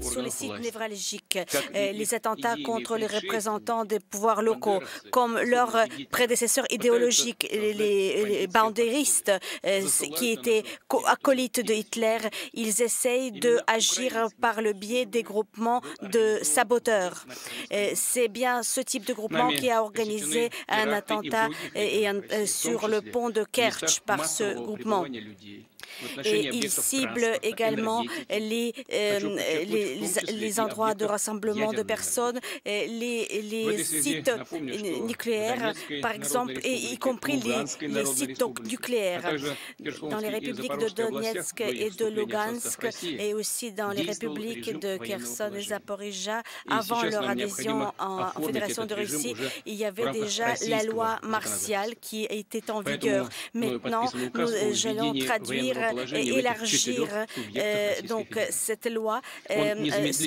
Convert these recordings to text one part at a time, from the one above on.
sur les sites névralgiques, les attentats contre les représentants des pouvoirs locaux, comme leurs prédécesseurs idéologiques, les bandéristes qui étaient acolytes de Hitler. Ils essayent d'agir par le biais des groupements de saboteurs. C'est bien ce type de groupement qui a organisé un attentat sur le pont de Kerch par ce groupement. Et il cible également les endroits de rassemblement de personnes, les sites nucléaires, par exemple, et y compris les sites nucléaires dans les républiques de Donetsk et de Lugansk, et aussi dans les républiques de Kherson et Zaporizhzhia. Avant leur adhésion en Fédération de Russie, il y avait déjà la loi martiale qui était en vigueur. Maintenant, nous allons traduire et élargir donc cette loi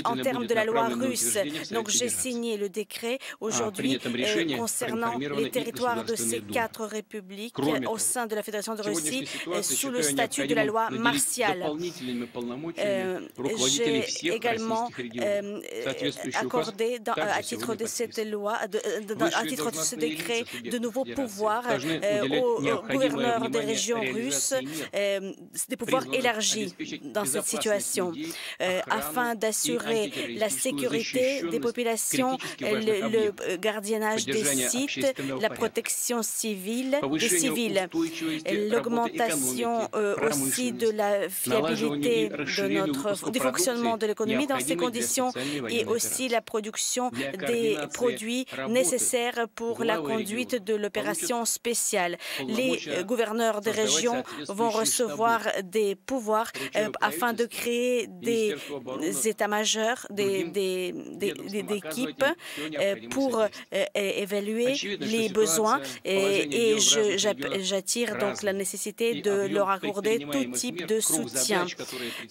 en termes de la loi russe. Donc j'ai signé le décret aujourd'hui concernant les territoires de ces 4 républiques au sein de la Fédération de Russie sous le statut de la loi martiale. J'ai également accordé à titre de cette loi, à titre de ce décret, de nouveaux pouvoirs aux gouverneurs des régions russes, des pouvoirs élargis dans cette situation, afin d'assurer la sécurité des populations, le gardiennage des sites, la protection civile des civils, l'augmentation aussi de la fiabilité du fonctionnement de l'économie dans ces conditions et aussi la production des produits nécessaires pour la conduite de l'opération spéciale. Les gouverneurs des régions vont recevoir des pouvoirs afin de créer des états-majors, des équipes pour évaluer les besoins et j'attire donc la nécessité de leur accorder tout type de soutien.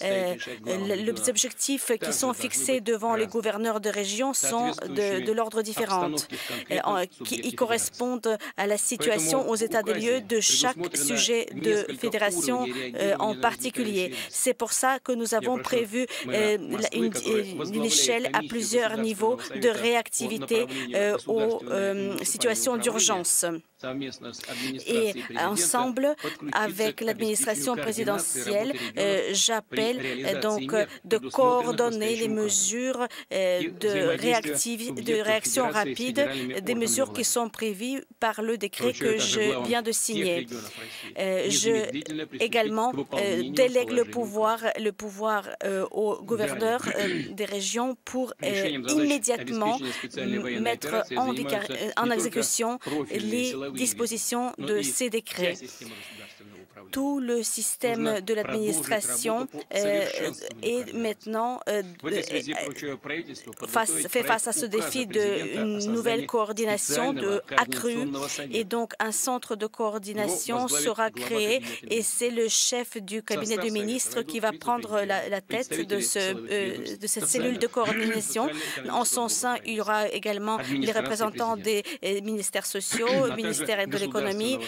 Les objectifs qui sont fixés devant les gouverneurs de région sont de l'ordre différent. Ils correspondent à la situation aux états des lieux de chaque sujet de fédération en particulier. C'est pour ça que nous avons prévu une échelle à plusieurs niveaux de réactivité aux situations d'urgence. Et ensemble, avec l'administration présidentielle, j'appelle donc de coordonner les mesures de réaction rapide, des mesures qui sont prévues par le décret que je viens de signer. Je également délègue le pouvoir aux gouverneurs des régions pour immédiatement mettre en exécution les dispositions de ces décrets. Tout le système de l'administration est maintenant fait face à ce défi d'une nouvelle coordination accrue et donc un centre de coordination sera créé et c'est le chef du cabinet du ministre qui va prendre la tête de cette cellule de coordination. En son sein, il y aura également les représentants des ministères sociaux, le ministère de l'économie,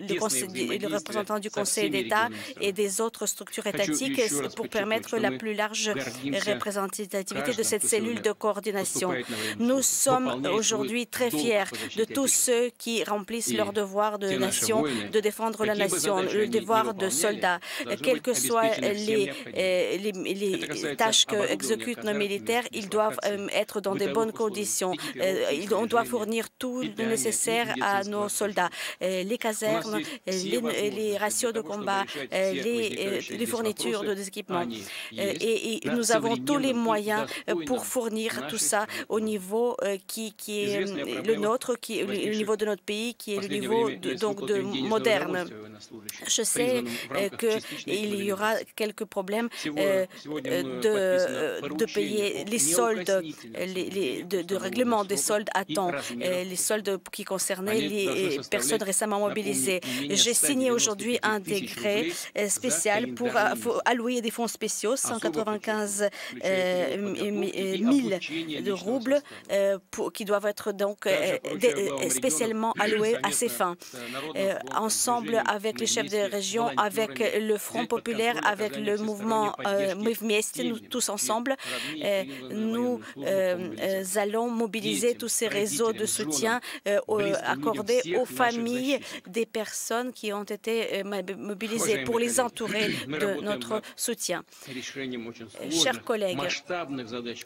le représentant du Conseil d'État et des autres structures étatiques pour permettre la plus large représentativité de cette cellule de coordination. Nous sommes aujourd'hui très fiers de tous ceux qui remplissent leur devoir de nation, de défendre la nation, le devoir de soldats, quelles que soient les tâches qu'exécutent nos militaires, ils doivent être dans de bonnes conditions. On doit fournir tout le nécessaire à nos soldats. Les casernes, les ratios de combat, les fournitures de équipements. Et nous avons tous les moyens pour fournir tout ça au niveau qui est le nôtre, qui est le niveau de notre pays, qui est le niveau de moderne. Je sais qu'il y aura quelques problèmes de payer les soldes, de règlement des soldes à temps, les soldes qui concernaient les personnes récemment mobilisées. mobilisés. J'ai signé aujourd'hui un décret spécial pour allouer des fonds spéciaux, 195 000 de roubles, qui doivent être donc spécialement alloués à ces fins. Ensemble avec les chefs de région, avec le Front populaire, avec le mouvement Mevmiest, nous tous ensemble, nous allons mobiliser tous ces réseaux de soutien accordés aux familles des personnes qui ont été mobilisées pour les entourer de notre soutien. Chers collègues,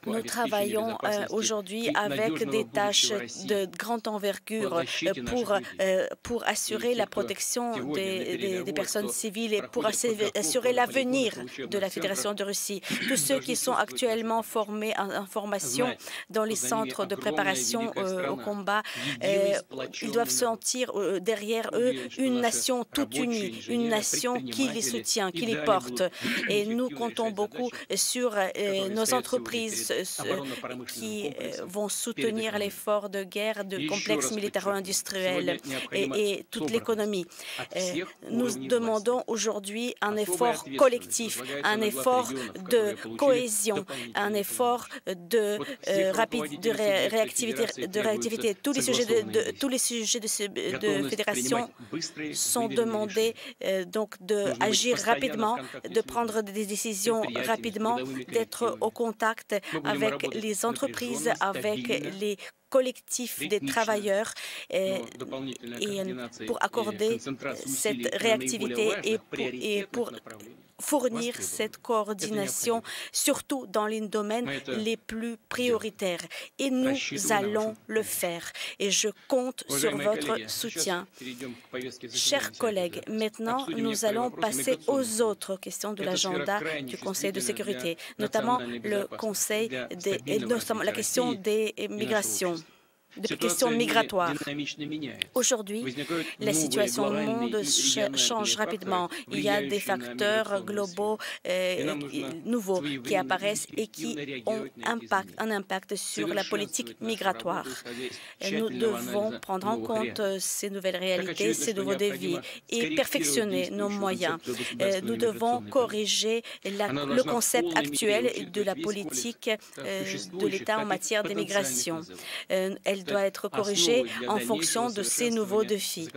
nous travaillons aujourd'hui avec des tâches de grande envergure pour assurer la protection des personnes civiles et pour assurer l'avenir de la Fédération de Russie. Tous ceux qui sont actuellement formés en formation dans les centres de préparation au combat, ils doivent sentir derrière eux une nation toute unie, une nation qui les soutient, qui les porte. Et nous comptons beaucoup sur nos entreprises qui vont soutenir l'effort de guerre du complexe militaro-industriel et toute l'économie. Nous demandons aujourd'hui un effort collectif, un effort de cohésion, un effort de réactivité. Tous les sujets de fédération sont demandés donc d'agir rapidement, de prendre des décisions rapidement, d'être au contact avec les entreprises, avec les collectifs des travailleurs pour accorder cette réactivité et pour fournir cette coordination, surtout dans les domaines les plus prioritaires. Et nous allons le faire. Et je compte sur votre soutien. Chers collègues, maintenant, nous allons passer aux autres questions de l'agenda du Conseil de sécurité, notamment la question des migrations. Des questions migratoires. Aujourd'hui, la situation au monde change rapidement. Il y a des facteurs globaux nouveaux qui apparaissent et qui ont un impact sur la politique migratoire. Nous devons prendre en compte ces nouvelles réalités, ces nouveaux défis et perfectionner nos moyens. Nous devons corriger le concept actuel de la politique de l'État en matière d'immigration. Elle doit être corrigée en fonction de ces nouveaux défis.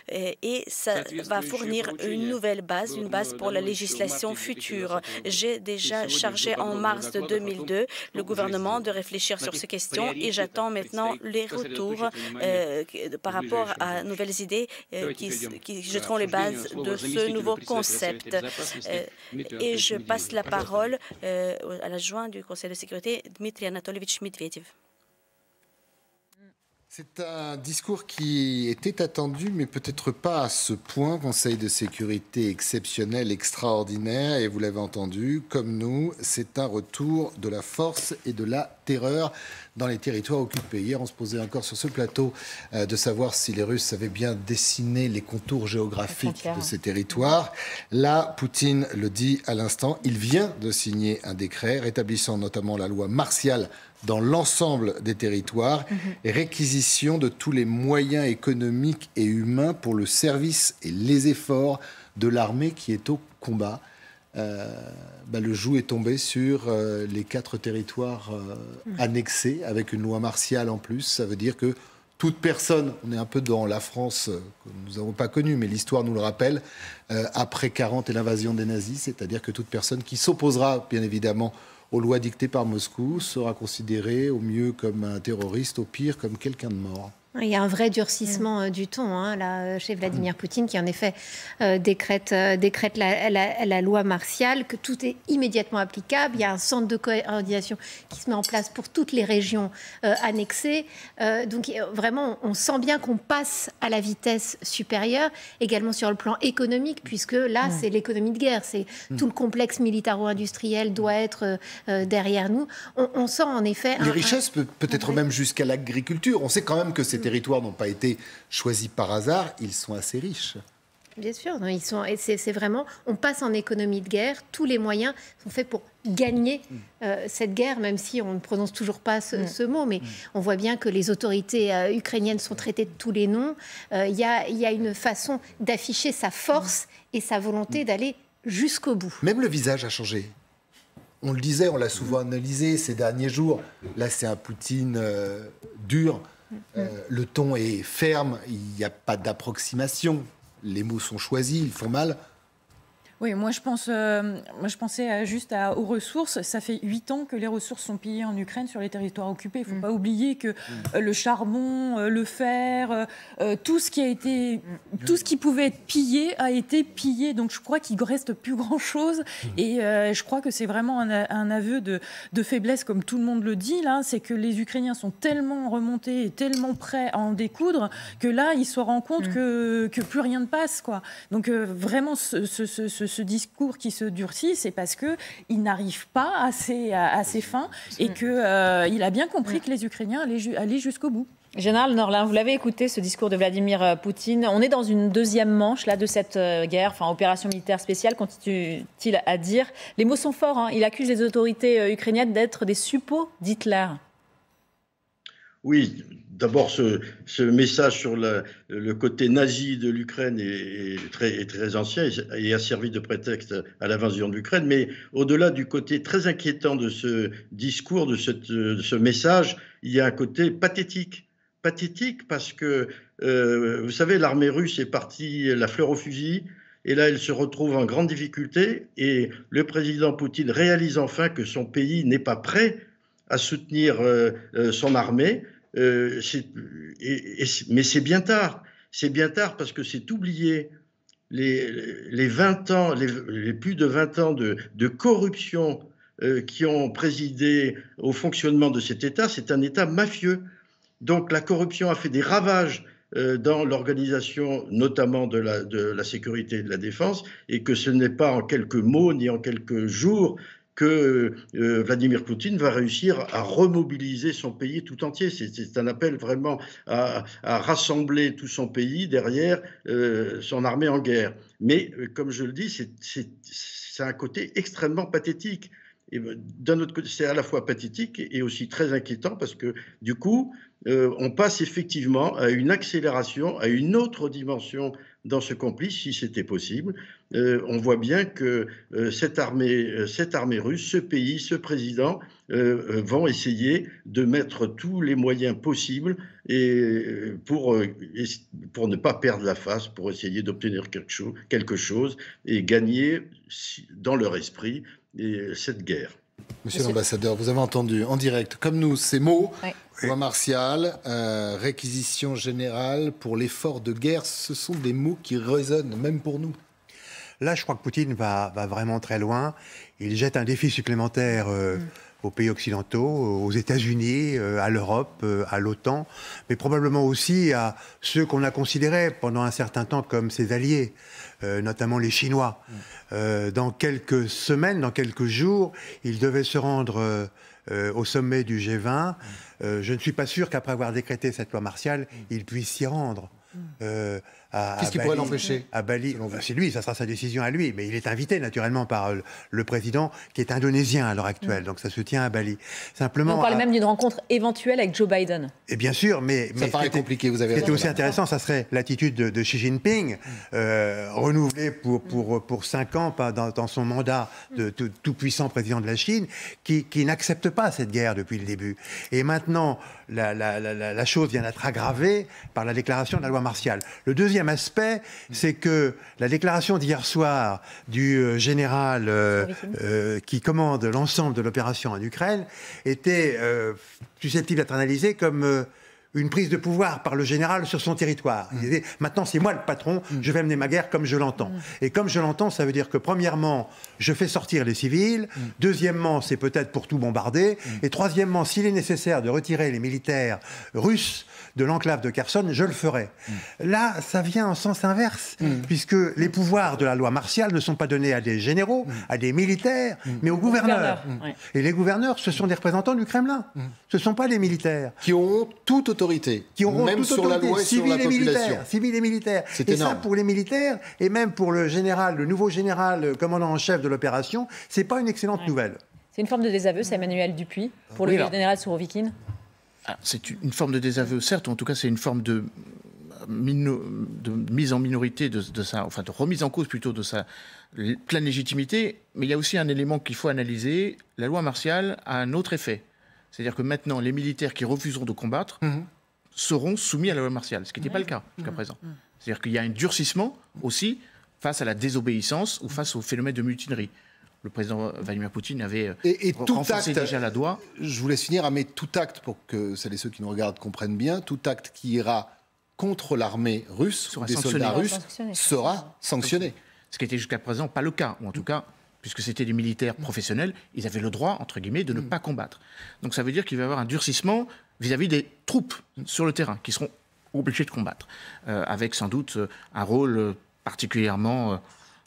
Et ça va fournir une nouvelle base, une base pour la législation future. J'ai déjà chargé en mars de 2002 le gouvernement de réfléchir sur ces questions et j'attends maintenant les retours par rapport à nouvelles idées qui jetteront les bases de ce nouveau concept. Et je passe la parole à l'adjoint du Conseil de sécurité, Dmitry Anatolievich Medvedev. C'est un discours qui était attendu, mais peut-être pas à ce point. Conseil de sécurité exceptionnel, extraordinaire. Et vous l'avez entendu, comme nous, c'est un retour de la force et de la terreur dans les territoires occupés. Hier, on se posait encore sur ce plateau de savoir si les Russes avaient bien dessiné les contours géographiques de ces territoires. Là, Poutine le dit à l'instant, il vient de signer un décret rétablissant notamment la loi martiale dans l'ensemble des territoires et réquisition de tous les moyens économiques et humains pour le service et les efforts de l'armée qui est au combat. Le joug est tombé sur les 4 territoires annexés avec une loi martiale en plus. Ça veut dire que toute personne, on est un peu dans la France que nous n'avons pas connue, mais l'histoire nous le rappelle, après 40 et l'invasion des nazis, c'est-à-dire que toute personne qui s'opposera, bien évidemment, aux lois dictées par Moscou sera considérée au mieux comme un terroriste, au pire comme quelqu'un de mort. Il y a un vrai durcissement du ton là, chez Vladimir Poutine qui en effet décrète la loi martiale, que tout est immédiatement applicable. Il y a un centre de coordination qui se met en place pour toutes les régions annexées. Donc vraiment, on sent bien qu'on passe à la vitesse supérieure, également sur le plan économique, puisque là, c'est l'économie de guerre. C'est tout le complexe militaro-industriel doit être derrière nous. On sent en effet... Les richesses, peut-être même jusqu'à l'agriculture. On sait quand même que ces territoires n'ont pas été choisis par hasard, ils sont assez riches. Bien sûr, non, c'est vraiment, on passe en économie de guerre, tous les moyens sont faits pour gagner cette guerre, même si on ne prononce toujours pas ce mot, mais on voit bien que les autorités ukrainiennes sont traitées de tous les noms. Il y a une façon d'afficher sa force et sa volonté d'aller jusqu'au bout. Même le visage a changé. On le disait, on l'a souvent analysé ces derniers jours. Là, c'est un Poutine dur. Le ton est ferme, il n'y a pas d'approximation. Les mots sont choisis, ils font mal. Oui, moi je pensais juste aux ressources. Ça fait 8 ans que les ressources sont pillées en Ukraine sur les territoires occupés. Il ne faut pas oublier que le charbon, le fer, tout ce qui pouvait être pillé a été pillé. Donc je crois qu'il ne reste plus grand-chose. Et je crois que c'est vraiment un aveu de faiblesse, comme tout le monde le dit, là. C'est que les Ukrainiens sont tellement remontés et tellement prêts à en découdre que là, ils se rendent compte que plus rien ne passe, quoi. Donc vraiment, ce discours qui se durcit, c'est parce qu'il n'arrive pas à ses fins et qu'il a bien compris que les Ukrainiens allaient jusqu'au bout. Général Norlin, vous l'avez écouté, ce discours de Vladimir Poutine. On est dans une deuxième manche là, de cette guerre, opération militaire spéciale, continue-t-il à dire. Les mots sont forts, hein. Il accuse les autorités ukrainiennes d'être des suppôts d'Hitler. Oui, d'abord ce message sur le côté nazi de l'Ukraine est très ancien et a servi de prétexte à l'invasion de l'Ukraine. Mais au-delà du côté très inquiétant de ce discours, de ce message, il y a un côté pathétique. Pathétique parce que, vous savez, l'armée russe est partie la fleur au fusil. Et là, elle se retrouve en grande difficulté. Et le président Poutine réalise enfin que son pays n'est pas prêt à soutenir son armée. Mais c'est bien tard. C'est bien tard parce que c'est oublié. Les 20 ans, les plus de 20 ans de corruption qui ont présidé au fonctionnement de cet État, c'est un État mafieux. Donc la corruption a fait des ravages dans l'organisation, notamment de la sécurité et de la défense, et que ce n'est pas en quelques mots ni en quelques jours que Vladimir Poutine va réussir à remobiliser son pays tout entier. C'est un appel vraiment à rassembler tout son pays derrière son armée en guerre. Mais comme je le dis, c'est un côté extrêmement pathétique. Et d'un autre côté, c'est à la fois pathétique et aussi très inquiétant parce que du coup, on passe effectivement à une accélération, à une autre dimension dans ce conflit, si c'était possible. On voit bien que cette armée russe, ce pays, ce président vont essayer de mettre tous les moyens possibles pour ne pas perdre la face, pour essayer d'obtenir quelque chose et gagner dans leur esprit cette guerre. Monsieur l'ambassadeur, vous avez entendu en direct, comme nous, ces mots, loi martiale, réquisition générale pour l'effort de guerre, ce sont des mots qui résonnent même pour nous. Là, je crois que Poutine va vraiment très loin. Il jette un défi supplémentaire aux pays occidentaux, aux États-Unis, à l'Europe, à l'OTAN, mais probablement aussi à ceux qu'on a considérés pendant un certain temps comme ses alliés, notamment les Chinois. Dans quelques semaines, dans quelques jours, il devait se rendre au sommet du G20. Je ne suis pas sûr qu'après avoir décrété cette loi martiale, il puisse s'y rendre. Qu'est-ce qui pourrait l'empêcher? À Bali, c'est lui, ça sera sa décision à lui, mais il est invité naturellement par le président qui est indonésien à l'heure actuelle, donc ça se tient à Bali. Simplement, on parle même d'une rencontre éventuelle avec Joe Biden. Et bien sûr, mais ça paraît compliqué. Vous avez raison. Ce qui était aussi intéressant, ça serait l'attitude de Xi Jinping, renouvelée pour 5 ans dans son mandat de tout puissant président de la Chine, qui n'accepte pas cette guerre depuis le début. Et maintenant, la chose vient d'être aggravée par la déclaration de la loi martiale. Le deuxième aspect, c'est que la déclaration d'hier soir du général qui commande l'ensemble de l'opération en Ukraine était susceptible d'être analysée comme une prise de pouvoir par le général sur son territoire. Il disait, maintenant c'est moi le patron, je vais mener ma guerre comme je l'entends. Et comme je l'entends, ça veut dire que premièrement, je fais sortir les civils, deuxièmement, c'est peut-être pour tout bombarder, et troisièmement, s'il est nécessaire de retirer les militaires russes de l'enclave de Kherson, je le ferai. Là, ça vient en sens inverse, puisque les pouvoirs de la loi martiale ne sont pas donnés à des généraux, à des militaires, mais aux gouverneurs. Et les gouverneurs, ce sont des représentants du Kremlin. Ce ne sont pas les militaires. Qui ont toute autorité autorité, qui auront même toute sur autorité, la loi et sur la population. Civils et militaires. C'est et énorme. Ça, pour les militaires, et même pour le général, le nouveau général, commandant en chef de l'opération, c'est pas une excellente nouvelle. C'est une forme de désaveu, c'est Emmanuel Dupuis, pour le général Sourovikine. C'est une forme de désaveu, certes, ou en tout cas c'est une forme de mise en minorité de remise en cause plutôt de sa pleine légitimité, mais il y a aussi un élément qu'il faut analyser. La loi martiale a un autre effet. C'est-à-dire que maintenant, les militaires qui refuseront de combattre seront soumis à la loi martiale, ce qui n'était pas le cas jusqu'à présent. C'est-à-dire qu'il y a un durcissement aussi face à la désobéissance ou face au phénomène de mutinerie. Le président Vladimir Poutine avait renforcé déjà la loi. Je vous laisse finir, mais tout acte, pour que celles et ceux qui nous regardent comprennent bien, tout acte qui ira contre l'armée russe, des soldats russes, sera sanctionné. Ce qui était jusqu'à présent pas le cas, ou en tout cas, puisque c'était des militaires professionnels, ils avaient le droit, entre guillemets, de ne pas combattre. Donc ça veut dire qu'il va y avoir un durcissement vis-à-vis des troupes sur le terrain, qui seront obligées de combattre, avec sans doute un rôle particulièrement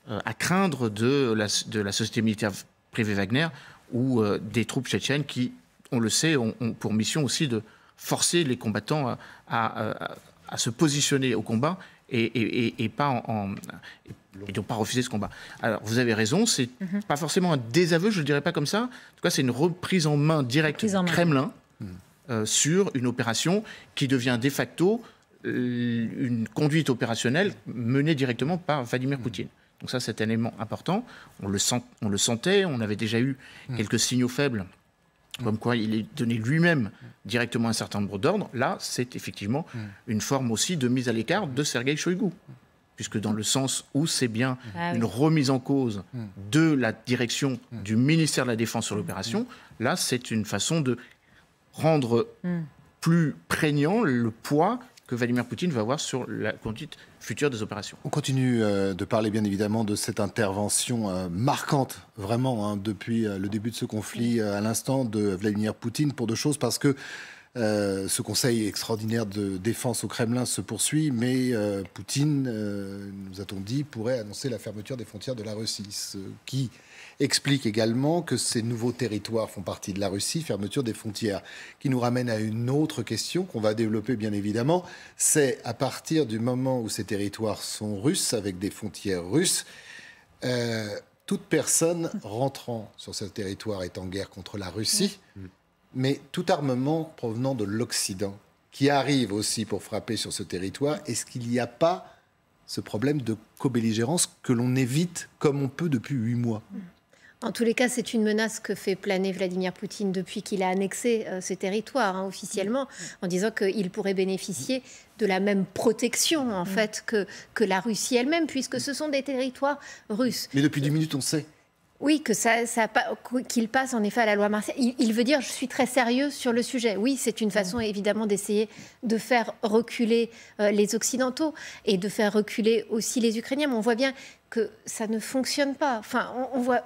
à craindre de la société militaire privée Wagner, ou des troupes tchétchènes qui, on le sait, ont pour mission aussi de forcer les combattants à se positionner au combat et pas et de ne pas refuser ce combat. Alors, vous avez raison, c'est pas forcément un désaveu, je ne le dirais pas comme ça. En tout cas, c'est une reprise en main directe du Kremlin sur une opération qui devient de facto une conduite opérationnelle menée directement par Vladimir Poutine. Donc ça, c'est un élément important. On le sentait, on avait déjà eu quelques signaux faibles, comme quoi il est donné lui-même directement un certain nombre d'ordres. Là, c'est effectivement une forme aussi de mise à l'écart de Sergueï Shoïgu, puisque dans le sens où c'est bien une remise en cause de la direction du ministère de la Défense sur l'opération, là, c'est une façon de rendre plus prégnant le poids que Vladimir Poutine va avoir sur la conduite future des opérations. On continue de parler bien évidemment de cette intervention marquante, vraiment, depuis le début de ce conflit à l'instant de Vladimir Poutine, pour deux choses, parce que ce conseil extraordinaire de défense au Kremlin se poursuit, mais Poutine, nous a-t-on dit, pourrait annoncer la fermeture des frontières de la Russie, ce qui explique également que ces nouveaux territoires font partie de la Russie, fermeture des frontières, qui nous ramène à une autre question qu'on va développer bien évidemment, c'est à partir du moment où ces territoires sont russes, avec des frontières russes, toute personne rentrant sur ce territoire est en guerre contre la Russie, mais tout armement provenant de l'Occident, qui arrive aussi pour frapper sur ce territoire, est-ce qu'il n'y a pas ce problème de co-belligérance que l'on évite comme on peut depuis 8 mois ? En tous les cas, c'est une menace que fait planer Vladimir Poutine depuis qu'il a annexé ces territoires officiellement, en disant qu'il pourrait bénéficier de la même protection en fait que la Russie elle-même, puisque ce sont des territoires russes. Mais depuis 10 minutes, on sait. Oui, qu'il passe en effet à la loi martiale. Il veut dire, je suis très sérieux sur le sujet. Oui, c'est une façon évidemment d'essayer de faire reculer les Occidentaux et de faire reculer aussi les Ukrainiens. Mais on voit bien que ça ne fonctionne pas. Enfin,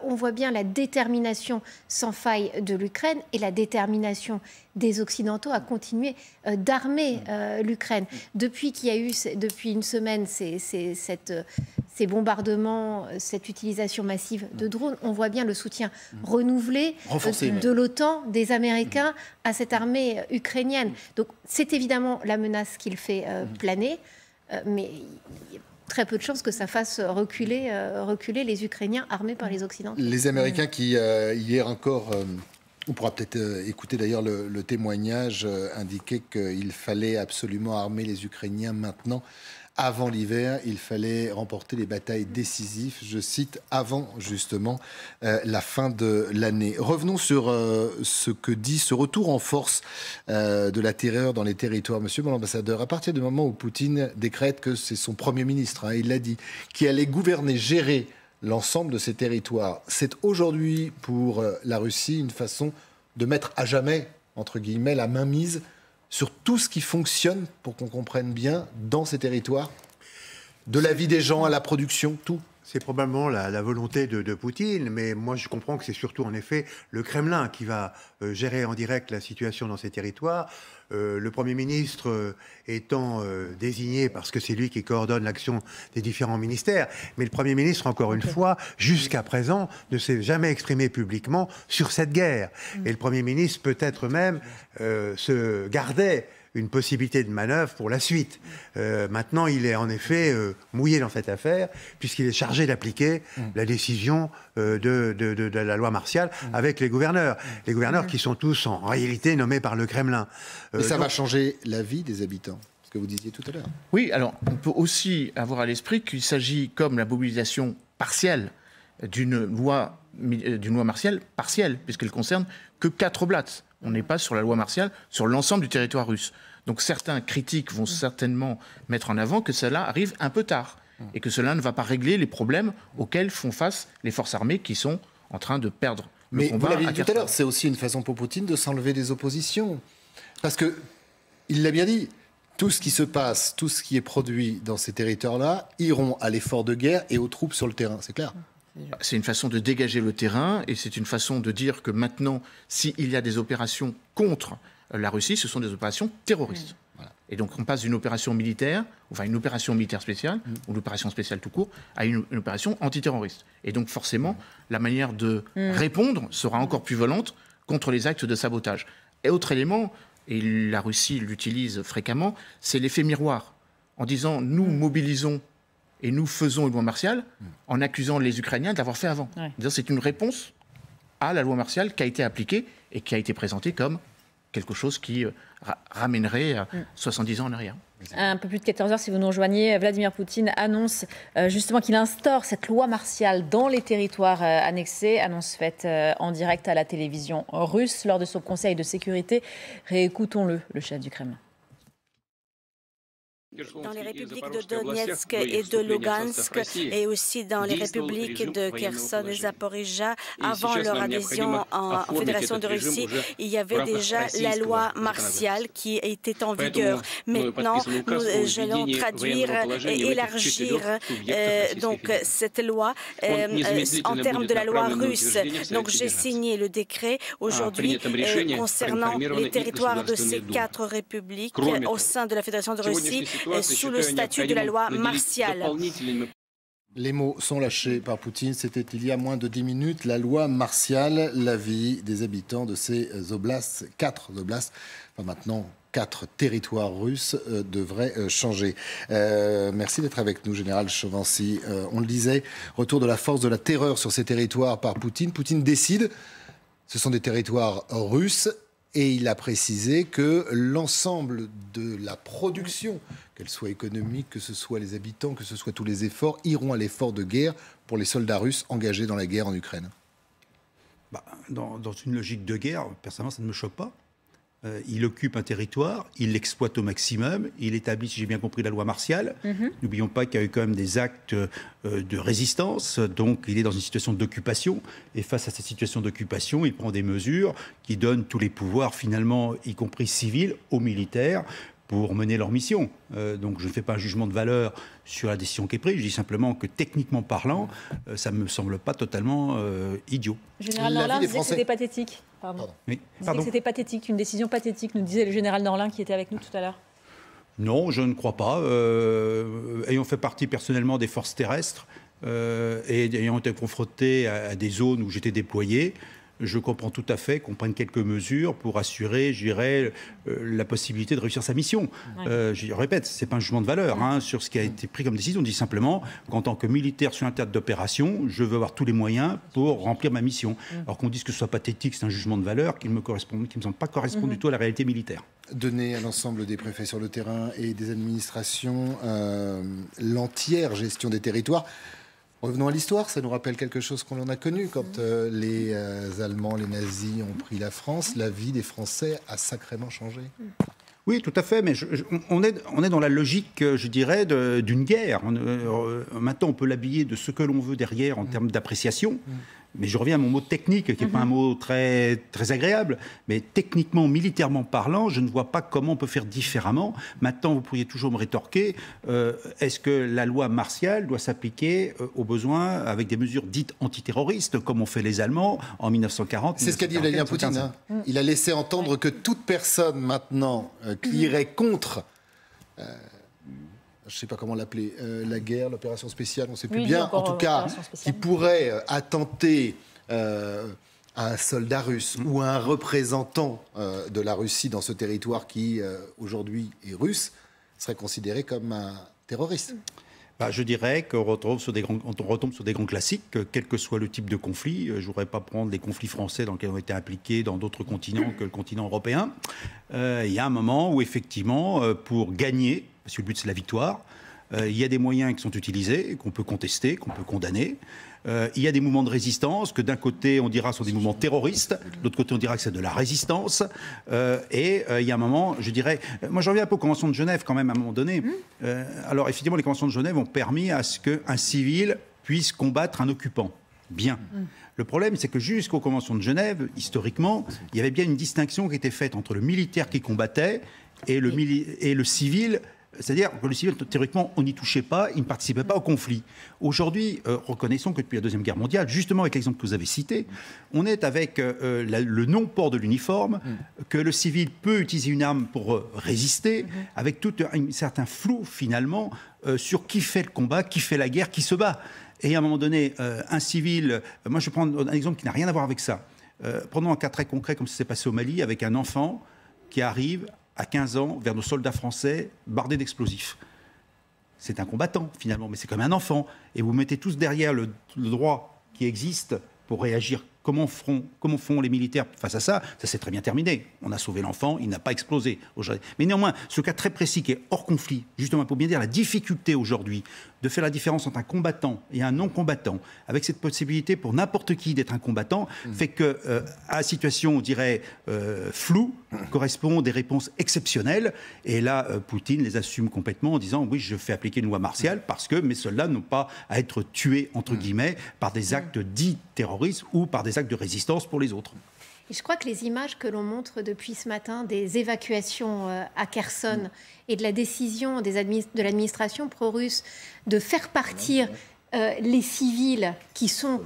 on voit bien la détermination sans faille de l'Ukraine et la détermination des Occidentaux à continuer d'armer l'Ukraine. Depuis qu'il y a eu, depuis une semaine, ces bombardements, cette utilisation massive de drones, on voit bien le soutien renouvelé de l'OTAN, des Américains à cette armée ukrainienne. Donc c'est évidemment la menace qu'il fait planer, mais il y a très peu de chances que ça fasse reculer les Ukrainiens armés par les Occidentaux. Les Américains qui, hier encore, on pourra peut-être écouter d'ailleurs le témoignage, indiquaient qu'il fallait absolument armer les Ukrainiens maintenant. Avant l'hiver, il fallait remporter les batailles décisives, je cite, avant justement la fin de l'année. Revenons sur ce que dit ce retour en force de la terreur dans les territoires. Monsieur l'ambassadeur, à partir du moment où Poutine décrète que c'est son Premier ministre, il l'a dit, qui allait gouverner, gérer l'ensemble de ces territoires, c'est aujourd'hui pour la Russie une façon de mettre à jamais, entre guillemets, la mainmise sur tout ce qui fonctionne, pour qu'on comprenne bien, dans ces territoires, de la vie des gens à la production, tout. C'est probablement la volonté de Poutine, mais moi je comprends que c'est surtout en effet le Kremlin qui va gérer en direct la situation dans ces territoires. Le Premier ministre étant désigné parce que c'est lui qui coordonne l'action des différents ministères. Mais le Premier ministre, encore une fois, jusqu'à présent, ne s'est jamais exprimé publiquement sur cette guerre. Et le Premier ministre peut-être même se gardait une possibilité de manœuvre pour la suite. Maintenant, il est en effet mouillé dans cette affaire, puisqu'il est chargé d'appliquer la décision de la loi martiale avec les gouverneurs. Les gouverneurs qui sont tous en réalité nommés par le Kremlin. Mais ça va changer la vie des habitants, ce que vous disiez tout à l'heure. Oui, alors on peut aussi avoir à l'esprit qu'il s'agit, comme la mobilisation partielle, d'une loi martiale partielle, puisqu'elle concerne que 4 oblats. On n'est pas sur la loi martiale sur l'ensemble du territoire russe. Donc certains critiques vont certainement mettre en avant que cela arrive un peu tard et que cela ne va pas régler les problèmes auxquels font face les forces armées qui sont en train de perdre le combat. Mais vous l'avez dit tout à l'heure, c'est aussi une façon pour Poutine de s'enlever des oppositions. Parce que, il l'a bien dit, tout ce qui se passe, tout ce qui est produit dans ces territoires-là, iront à l'effort de guerre et aux troupes sur le terrain, c'est clair. C'est une façon de dégager le terrain et c'est une façon de dire que maintenant, s'il y a des opérations contre la Russie, ce sont des opérations terroristes. Voilà. Et donc on passe d'une opération militaire, enfin une opération militaire spéciale, ou l'opération spéciale tout court, à une opération antiterroriste. Et donc forcément, la manière de répondre sera encore plus violente contre les actes de sabotage. Et autre élément, et la Russie l'utilise fréquemment, c'est l'effet miroir. En disant, nous mobilisons et nous faisons une loi martiale en accusant les Ukrainiens de l'avoir fait avant. C'est une réponse à la loi martiale qui a été appliquée et qui a été présentée comme quelque chose qui ramènerait 70 ans en arrière. Un peu plus de 14 heures, si vous nous rejoignez, Vladimir Poutine annonce justement qu'il instaure cette loi martiale dans les territoires annexés, annonce faite en direct à la télévision russe lors de son conseil de sécurité. Réécoutons-le, le chef du Kremlin. Dans les républiques de Donetsk et de Lugansk et aussi dans les républiques de Kherson et Zaporizhzhia, avant leur adhésion en Fédération de Russie, il y avait déjà la loi martiale qui était en vigueur. Maintenant, nous allons traduire et élargir donc cette loi en termes de la loi russe. Donc j'ai signé le décret aujourd'hui concernant les territoires de ces 4 républiques au sein de la Fédération de Russie, sous le statut de la loi martiale. Les mots sont lâchés par Poutine. C'était il y a moins de 10 minutes. La loi martiale, la vie des habitants de ces oblasts, 4 oblasts, enfin maintenant 4 territoires russes, devraient changer. Merci d'être avec nous, Général Chovancy. On le disait, retour de la force de la terreur sur ces territoires par Poutine. Poutine décide, ce sont des territoires russes. Et il a précisé que l'ensemble de la production, qu'elle soit économique, que ce soit les habitants, que ce soit tous les efforts, iront à l'effort de guerre pour les soldats russes engagés dans la guerre en Ukraine. Dans une logique de guerre, personnellement, ça ne me choque pas. Il occupe un territoire, il l'exploite au maximum, il établit, si j'ai bien compris, la loi martiale. N'oublions pas qu'il y a eu quand même des actes de résistance, donc il est dans une situation d'occupation, et face à cette situation d'occupation, il prend des mesures qui donnent tous les pouvoirs, finalement, y compris civils, aux militaires, pour mener leur mission. Donc je ne fais pas un jugement de valeur sur la décision qui est prise, je dis simplement que techniquement parlant, ça ne me semble pas totalement idiot. Général Norlin disait que c'était pathétique. Pardon. Oui. Que c'était pathétique, une décision pathétique, nous disait le général Norlin qui était avec nous tout à l'heure. Non, je ne crois pas. Ayant fait partie personnellement des forces terrestres et ayant été confronté à des zones où j'étais déployé, je comprends tout à fait qu'on prenne quelques mesures pour assurer, je dirais, la possibilité de réussir sa mission. Je répète, ce n'est pas un jugement de valeur sur ce qui a été pris comme décision. On dit simplement qu'en tant que militaire sur un théâtre d'opération, je veux avoir tous les moyens pour remplir ma mission. Alors qu'on dise que ce soit pathétique, c'est un jugement de valeur qui ne me semble pas correspondre du tout à la réalité militaire. Donner à l'ensemble des préfets sur le terrain et des administrations l'entière gestion des territoires. Revenons à l'histoire, ça nous rappelle quelque chose qu'on en a connu. Quand les Allemands, les nazis ont pris la France, la vie des Français a sacrément changé. Oui, tout à fait, mais on est dans la logique, je dirais, d'une guerre. Maintenant, on peut l'habiller de ce que l'on veut derrière en termes d'appréciation. Mais je reviens à mon mot technique, qui n'est pas un mot très, très agréable. Mais techniquement, militairement parlant, je ne vois pas comment on peut faire différemment. Maintenant, vous pourriez toujours me rétorquer, est-ce que la loi martiale doit s'appliquer aux besoins avec des mesures dites antiterroristes, comme ont fait les Allemands en 1940 C'est ce qu'a dit Vladimir Poutine. Il a laissé entendre que toute personne maintenant qui irait contre... je ne sais pas comment l'appeler, la guerre, l'opération spéciale, on ne sait plus bien, en tout cas, qui pourrait attenter à à un soldat russe ou à un représentant de la Russie dans ce territoire qui, aujourd'hui, est russe, serait considéré comme un terroriste. Je dirais qu'on retombe sur des grands classiques, quel que soit le type de conflit. Je ne voudrais pas prendre les conflits français dans lesquels on été impliqués dans d'autres continents que le continent européen. Il y a un moment où, effectivement, pour gagner, parce que le but c'est la victoire, il y a des moyens qui sont utilisés, qu'on peut contester, qu'on peut condamner. Il y a des mouvements de résistance que d'un côté on dira sont des mouvements terroristes, de l'autre côté on dira que c'est de la résistance. Et il y a un moment, je dirais, moi je reviens un peu aux conventions de Genève quand même à un moment donné. Alors effectivement les conventions de Genève ont permis à ce qu'un civil puisse combattre un occupant. Bien. Le problème, c'est que jusqu'aux conventions de Genève, historiquement, il y avait bien une distinction qui était faite entre le militaire qui combattait et le civil. C'est-à-dire que le civil, théoriquement, on n'y touchait pas, il ne participait pas au conflit. Aujourd'hui, reconnaissons que depuis la Deuxième Guerre mondiale, justement avec l'exemple que vous avez cité, on est avec le non-port de l'uniforme, que le civil peut utiliser une arme pour résister, avec tout un certain flou, finalement, sur qui fait le combat, qui fait la guerre, qui se bat. Et à un moment donné, un civil... moi, je prends un exemple qui n'a rien à voir avec ça. Prenons un cas très concret, comme ça s'est passé au Mali, avec un enfant qui arrive à 15 ans, vers nos soldats français, bardés d'explosifs. C'est un combattant, finalement, mais c'est comme un enfant. Et vous mettez tous derrière le droit qui existe pour réagir. Comment font les militaires face à ça? Ça s'est très bien terminé. On a sauvé l'enfant, il n'a pas explosé. Mais néanmoins, ce cas très précis qui est hors conflit, justement pour bien dire la difficulté aujourd'hui de faire la différence entre un combattant et un non-combattant, avec cette possibilité pour n'importe qui d'être un combattant, fait que à la situation, on dirait, floue, correspond des réponses exceptionnelles. Et là, Poutine les assume complètement en disant « Oui, je fais appliquer une loi martiale parce que mes soldats n'ont pas à être tués, entre guillemets, par des actes dits terroristes ou par des actes de résistance pour les autres. » Et je crois que les images que l'on montre depuis ce matin des évacuations à Kherson et de la décision de l'administration pro-russe de faire partir les civils qui sont,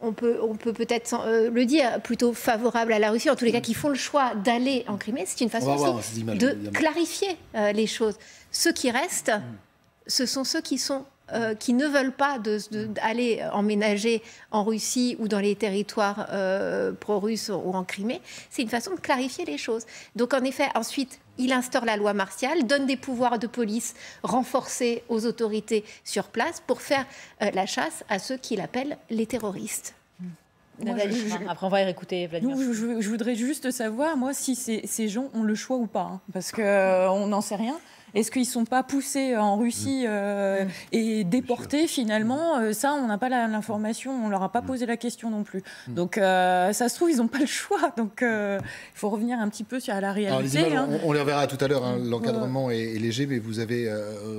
on peut peut-être le dire, plutôt favorables à la Russie, en tous les cas qui font le choix d'aller en Crimée, c'est une façon aussi de clarifier les choses. Ceux qui restent, ce sont ceux qui ne veulent pas aller emménager en Russie ou dans les territoires pro-russes ou en Crimée. C'est une façon de clarifier les choses. Donc en effet, ensuite, il instaure la loi martiale, donne des pouvoirs de police renforcés aux autorités sur place pour faire la chasse à ceux qu'il appelle les terroristes. Après, on va écouter Vladimir. Je voudrais juste savoir, moi, si ces gens ont le choix ou pas, hein, parce qu'on n'en sait rien. Est-ce qu'ils ne sont pas poussés en Russie et déportés finalement? Ça, on n'a pas l'information, on ne leur a pas posé la question non plus. Donc, ça se trouve, ils n'ont pas le choix. Donc, il faut revenir un petit peu sur la réalité. Alors, les images, on les reverra tout à l'heure. Hein, l'encadrement est léger, mais vous avez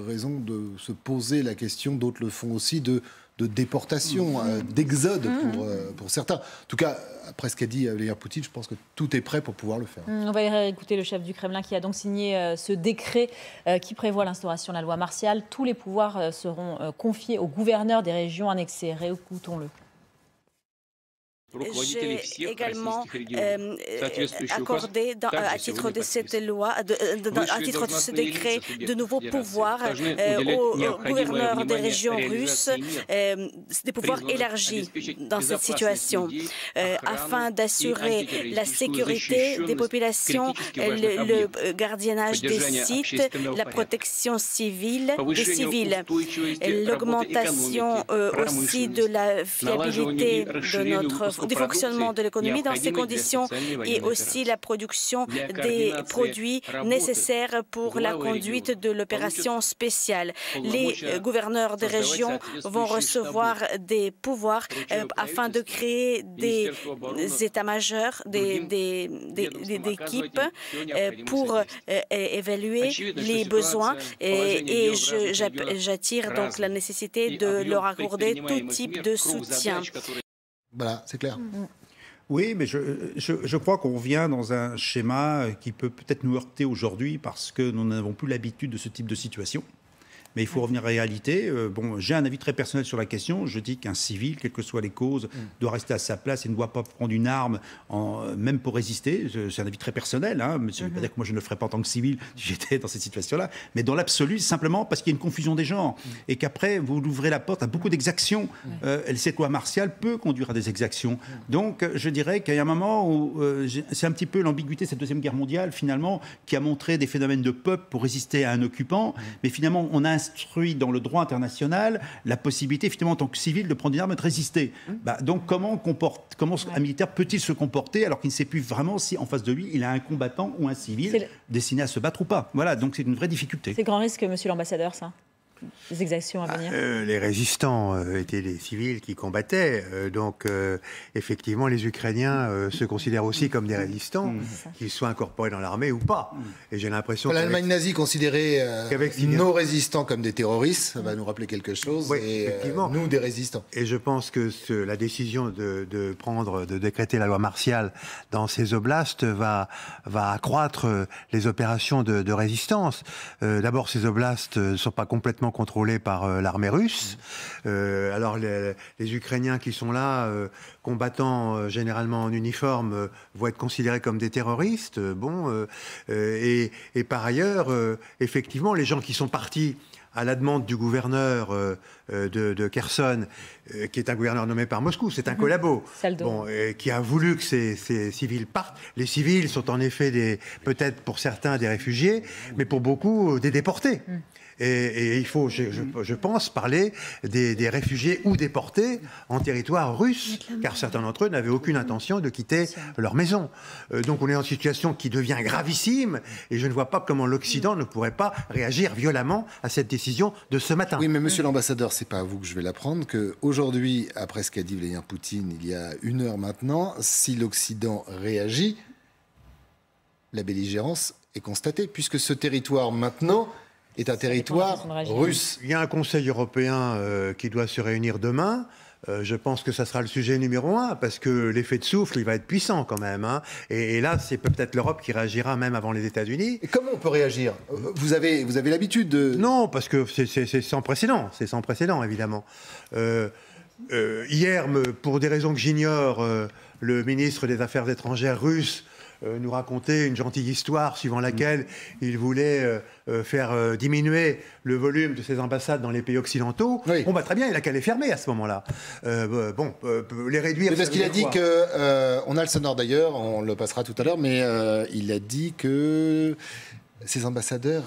raison de se poser la question, d'autres le font aussi, de déportation, d'exode pour certains. En tout cas, après ce qu'a dit Vladimir Poutine, je pense que tout est prêt pour pouvoir le faire. On va écouter le chef du Kremlin qui a donc signé ce décret qui prévoit l'instauration de la loi martiale. Tous les pouvoirs seront confiés aux gouverneurs des régions annexées. Réécoutons-le. J'ai également accordé, à titre de cette loi, à titre de ce décret, de nouveaux pouvoirs aux gouverneurs des régions russes, des pouvoirs élargis dans cette situation, afin d'assurer la sécurité des populations, le gardiennage des sites, la protection civile des civils, l'augmentation aussi de la fiabilité de du fonctionnement de l'économie dans ces conditions et aussi la production des produits nécessaires pour la conduite de l'opération spéciale. Les gouverneurs des régions vont recevoir des pouvoirs afin de créer des états-majors, des équipes pour évaluer les besoins et j'attire donc la nécessité de leur accorder tout type de soutien. Voilà, c'est clair. Oui, mais je crois qu'on vient dans un schéma qui peut peut-être nous heurter aujourd'hui parce que nous n'avons plus l'habitude de ce type de situation. Mais il faut revenir à la réalité. Bon, j'ai un avis très personnel sur la question. Je dis qu'un civil, quelles que soient les causes, doit rester à sa place et ne doit pas prendre une arme, même pour résister. C'est un avis très personnel. Hein. Ça ne veut pas dire que moi je ne le ferais pas en tant que civil si j'étais dans cette situation-là. Mais dans l'absolu, simplement parce qu'il y a une confusion des genres. Et qu'après, vous ouvrez la porte à beaucoup d'exactions. Cette loi martiale peut conduire à des exactions. Donc, je dirais qu'il y a un moment où c'est un petit peu l'ambiguïté de cette Deuxième Guerre mondiale, finalement, qui a montré des phénomènes de peuple pour résister à un occupant. Mais finalement, on a instruit dans le droit international la possibilité, finalement, en tant que civil, de prendre une arme et de résister. Donc, comment un militaire peut-il se comporter alors qu'il ne sait plus vraiment si, en face de lui, il a un combattant ou un civil destiné à se battre ou pas? Voilà, donc c'est une vraie difficulté. C'est grand risque, monsieur l'ambassadeur, ça? Les exactions à venir. Les résistants étaient les civils qui combattaient. Donc, effectivement, les Ukrainiens se considèrent aussi comme des résistants, qu'ils soient incorporés dans l'armée ou pas. Et j'ai l'impression que l'Allemagne nazie considérait nos résistants comme des terroristes. Ça va nous rappeler quelque chose. Oui, et effectivement. Nous, des résistants. Et je pense que la décision de décréter la loi martiale dans ces oblasts va accroître les opérations de résistance. D'abord, ces oblasts ne sont pas complètement contrôlés par l'armée russe. Alors les Ukrainiens qui sont là, combattant généralement en uniforme, vont être considérés comme des terroristes. Et par ailleurs, effectivement, les gens qui sont partis à la demande du gouverneur de Kherson, qui est un gouverneur nommé par Moscou, c'est un collabo, qui a voulu que ces civils partent. Les civils sont en effet peut-être pour certains des réfugiés, mais pour beaucoup des déportés. Et il faut, je pense, parler des réfugiés ou déportés en territoire russe, car certains d'entre eux n'avaient aucune intention de quitter leur maison. Donc on est dans une situation qui devient gravissime, et je ne vois pas comment l'Occident ne pourrait pas réagir violemment à cette décision de ce matin. Oui, mais monsieur l'ambassadeur, c'est pas à vous que je vais l'apprendre, qu'aujourd'hui, après ce qu'a dit Vladimir Poutine il y a 1 heure maintenant, si l'Occident réagit, la belligérance est constatée, puisque ce territoire maintenant est un territoire russe. Il y a un Conseil européen qui doit se réunir demain. Je pense que ça sera le sujet numéro 1, parce que l'effet de souffle, il va être puissant quand même. Hein. Et là, c'est peut-être l'Europe qui réagira même avant les États-Unis. Et comment on peut réagir? Vous avez l'habitude de... Non, parce que c'est sans précédent. C'est sans précédent, évidemment. Hier, pour des raisons que j'ignore, le ministre des Affaires étrangères russe nous racontait une gentille histoire suivant laquelle il voulait faire diminuer le volume de ses ambassades dans les pays occidentaux. Oui. Très bien, il a qu'à les fermer à ce moment-là. Les réduire... C'est parce qu'il a dit que... on a le sonore d'ailleurs, on le passera tout à l'heure, mais il a dit que ces ambassadeurs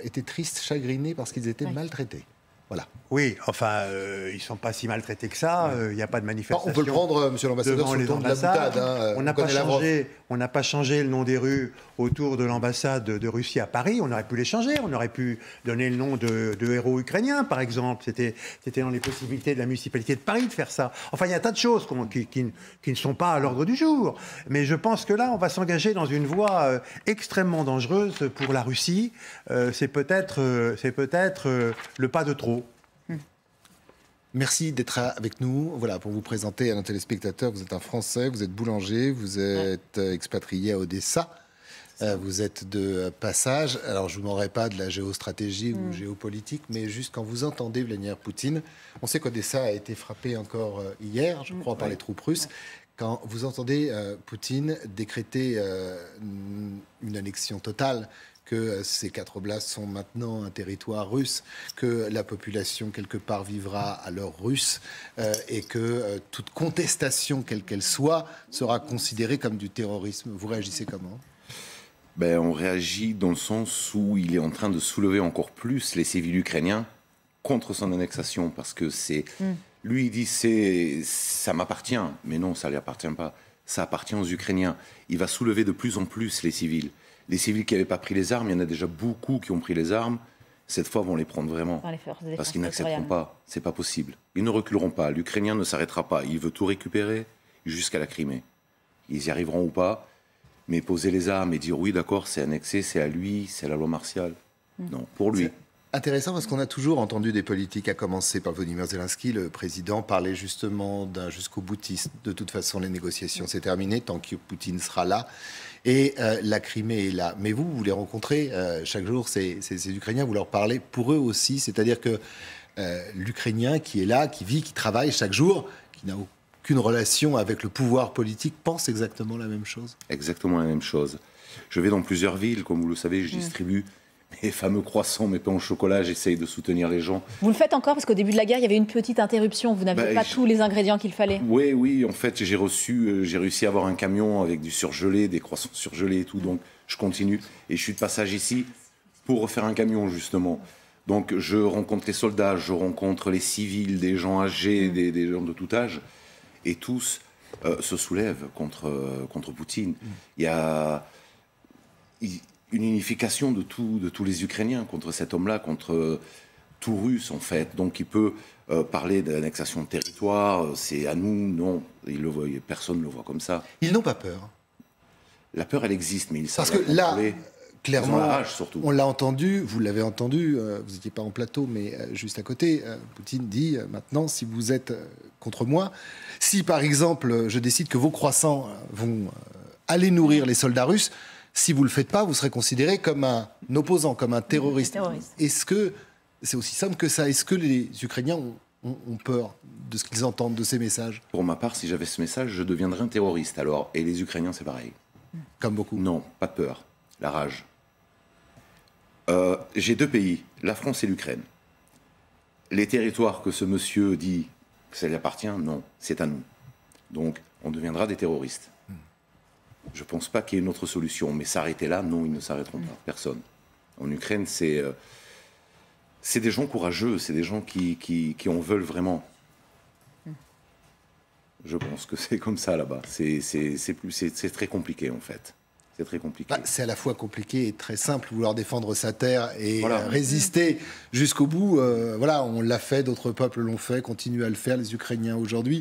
étaient tristes, chagrinés parce qu'ils étaient maltraités. Voilà. Oui, enfin, ils ne sont pas si maltraités que ça. Il n'y a pas de manifestation. On peut le prendre, monsieur l'ambassadeur, sur le ton de la boutade. Hein. On n'a pas changé le nom des rues autour de l'ambassade de Russie à Paris. On aurait pu les changer. On aurait pu donner le nom de héros ukrainiens, par exemple. C'était dans les possibilités de la municipalité de Paris de faire ça. Enfin, il y a un tas de choses qui ne sont pas à l'ordre du jour. Mais je pense que là, on va s'engager dans une voie extrêmement dangereuse pour la Russie. C'est peut-être le pas de trop. Merci d'être avec nous. Voilà, pour vous présenter à nos téléspectateurs, vous êtes un Français, vous êtes boulanger, vous êtes expatrié à Odessa, vous êtes de passage. Alors, je ne vous demanderai pas de la géostratégie ou géopolitique, mais juste quand vous entendez Vladimir Poutine, on sait qu'Odessa a été frappée encore hier, je crois, par les troupes russes. Quand vous entendez Poutine décréter une annexion totale, que ces 4 oblasts sont maintenant un territoire russe, que la population, quelque part, vivra à l'heure russe, et que toute contestation, quelle qu'elle soit, sera considérée comme du terrorisme. Vous réagissez comment ? On réagit dans le sens où il est en train de soulever encore plus les civils ukrainiens contre son annexation, parce que c'est... Lui, il dit ça m'appartient, mais non, ça ne lui appartient pas. Ça appartient aux Ukrainiens. Il va soulever de plus en plus les civils. Les civils qui n'avaient pas pris les armes, il y en a déjà beaucoup qui ont pris les armes. Cette fois, vont les prendre vraiment. Parce qu'ils n'accepteront pas. C'est pas possible. Ils ne reculeront pas. L'Ukrainien ne s'arrêtera pas. Il veut tout récupérer jusqu'à la Crimée. Ils y arriveront ou pas. Mais poser les armes et dire oui, d'accord, c'est annexé, c'est à lui, c'est la loi martiale. Non, pour lui. Intéressant parce qu'on a toujours entendu des politiques, à commencer par Volodymyr Zelensky, le président, parler justement d'un jusqu'au boutiste. De toute façon, les négociations, c'est terminé tant que Poutine sera là. Et la Crimée est là. Mais vous les rencontrez chaque jour, ces Ukrainiens, vous leur parlez pour eux aussi. C'est-à-dire que l'Ukrainien qui est là, qui vit, qui travaille chaque jour, qui n'a aucune relation avec le pouvoir politique, pense exactement la même chose. Exactement la même chose. Je vais dans plusieurs villes, comme vous le savez, je distribue mes fameux croissants, mes pains au chocolat, j'essaye de soutenir les gens. Vous le faites encore parce qu'au début de la guerre, il y avait une petite interruption. Vous n'aviez pas tous les ingrédients qu'il fallait. Oui, en fait, j'ai réussi à avoir un camion avec du surgelé, des croissants surgelés et tout, donc je continue. Et je suis de passage ici pour refaire un camion, justement. Donc je rencontre les soldats, je rencontre les civils, des gens âgés, des gens de tout âge, et tous se soulèvent contre Poutine. Il y a une unification de tous les Ukrainiens contre cet homme-là, contre tout Russe en fait. Donc il peut parler d'annexation de territoire, c'est à nous, non, personne ne le voit comme ça. Ils n'ont pas peur. La peur, elle existe, mais ils savent. Parce que là, clairement, la rage, surtout. On l'a entendu, vous l'avez entendu, vous n'étiez pas en plateau, mais juste à côté, Poutine dit maintenant, si vous êtes contre moi, si par exemple je décide que vos croissants vont aller nourrir les soldats russes, si vous ne le faites pas, vous serez considéré comme un opposant, comme un terroriste. Est-ce que c'est aussi simple que ça? Est-ce que les Ukrainiens ont peur de ce qu'ils entendent, de ces messages? Pour ma part, si j'avais ce message, je deviendrais un terroriste. Alors, et les Ukrainiens, c'est pareil. Comme beaucoup? Non, pas de peur. La rage. J'ai deux pays, la France et l'Ukraine. Les territoires que ce monsieur dit que ça lui appartient, non, c'est à nous. Donc, on deviendra des terroristes. Je ne pense pas qu'il y ait une autre solution. Mais s'arrêter là, non, ils ne s'arrêteront pas. Personne. En Ukraine, c'est des gens courageux, c'est des gens qui en veulent vraiment. Je pense que c'est comme ça là-bas. C'est très compliqué, en fait. C'est très compliqué. C'est à la fois compliqué et très simple, vouloir défendre sa terre et résister jusqu'au bout. On l'a fait, d'autres peuples l'ont fait, continuent à le faire, les Ukrainiens aujourd'hui.